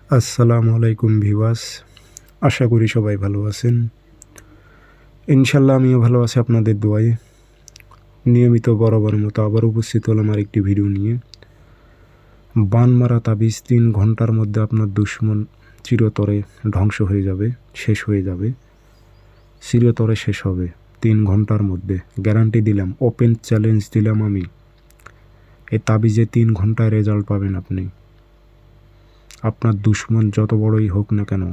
আসসালামু আলাইকুম ভিউয়ার্স, আশা করি সবাই ভালো আছেন। ইনশাল্লাহ আমিও ভালো আছি আপনাদের দোয়ায়। নিয়মিত বরাবরের মতো আবার উপস্থিত হলাম আরেকটি ভিডিও নিয়ে। বান মারা তাবিজ 3 ঘন্টার মধ্যে আপনার দুশ্মন চিরতরে ধ্বংস হয়ে যাবে, শেষ হয়ে যাবে, চিরতরে শেষ হবে 3 ঘন্টার মধ্যে। গ্যারান্টি দিলাম, ওপেন চ্যালেঞ্জ দিলাম আমি। এই তাবিজে 3 ঘন্টায় রেজাল্ট পাবেন আপনি। আপনার দুশ্মন যত বড়ই হোক না কেন,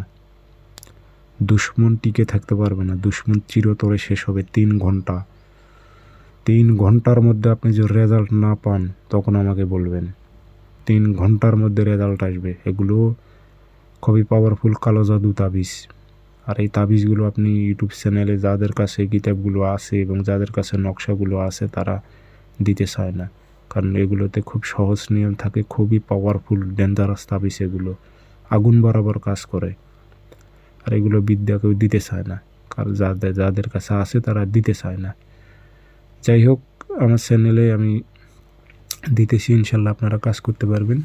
দুশ্মন টিকে থাকতে পারবে না। দুশ্মন চিরতরে শেষ হবে 3 ঘন্টা। 3 ঘন্টার মধ্যে আপনি যদি রেজাল্ট না পান তখন আমাকে বলবেন। 3 ঘন্টার মধ্যে রেজাল্ট আসবে। এগুলো খুবই পাওয়ারফুল কালো জাদু তাবিজ। আর এই তাবিজগুলো আপনি ইউটিউব চ্যানেলে যাদের কাছে কিতাবগুলো আছে এবং যাদের কাছে নকশাগুলো আছে তারা দিতে চায় না, কারণ এগুলোতে খুব সহজ নিয়ম থাকে। খুবই পাওয়ারফুল ডেঞ্জারাস তাবিজ এগুলো, আগুন বরাবর কাজ করে। আর এগুলো বিদ্যা কেউ দিতে চায় না, কারণ যাদের কাছে আছে তারা দিতে চায় না। যাই হোক, আমার চ্যানেলে আমি দিতেছি, ইনশাল্লাহ আপনারা কাজ করতে পারবেন।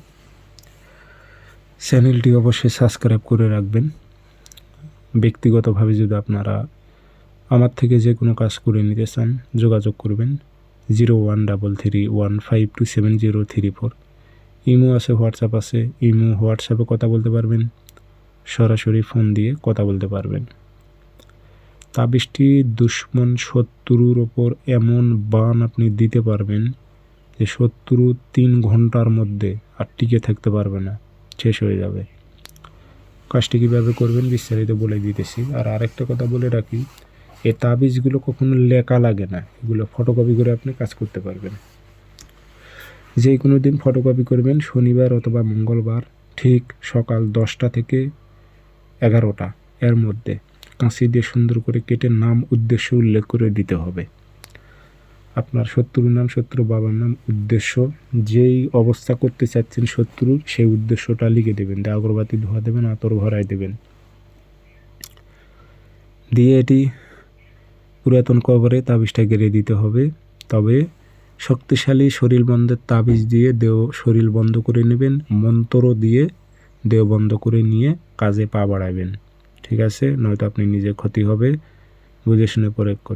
চ্যানেলটি অবশ্যই সাবস্ক্রাইব করে রাখবেন। ব্যক্তিগতভাবে যদি আপনারা আমার থেকে যে কোনো কাজ করে নিতে চান যোগাযোগ করবেন 0133152734। ইমো আছে, হোয়াটসঅ্যাপ আছে। ইমো হোয়াটসঅ্যাপে কথা বলতে পারবেন, সরাসরি ফোন দিয়ে কথা বলতে পারবেন। তাবিজটি দুশ্মন শত্রুর ওপর এমন বান আপনি দিতে পারবেন যে শত্রু 3 ঘন্টার মধ্যে আর টিকে থাকতে পারবে না, শেষ হয়ে যাবে। কাজটি কীভাবে করবেন বিস্তারিত বলে দিতেছি। আর আরেকটা কথা বলে রাখি, এই তাবিজগুলো কখনো লেখা লাগে না, এগুলো ফটোকপি করে আপনি কাজ করতে পারবেন। যে কোনো দিন ফটোকপি করবেন, শনিবার অথবা মঙ্গলবার, ঠিক সকাল 10টা থেকে 11টা এর মধ্যে। কাঁচি দিয়ে সুন্দর করে কেটে নাম উদ্দেশ্য উল্লেখ করে দিতে হবে। আপনার শত্রুর নাম, শত্রু বাবার নাম, উদ্দেশ্য, যেই অবস্থা করতে চাচ্ছেন শত্রুর সেই উদ্দেশ্যটা লিখে দেবেন। দিয়ে আগরবাতি ধোয়া দেবেন, আতর ভরাই দেবেন। দিয়ে এটি পুরাতন কবরে তাবিজটা গেড়ে দিতে হবে। তবে শক্তিশালী শরীর বন্ধের তাবিজ দিয়ে দেহ শরীর বন্ধ করে নেবেন, মন্ত্র দিয়ে দেহ বন্ধ করে নিয়ে কাজে পা বাড়াবেন। ঠিক আছে, নয়তো আপনি নিজে ক্ষতি হবে। বুঝে শুনে প্রয়োগ করবেন।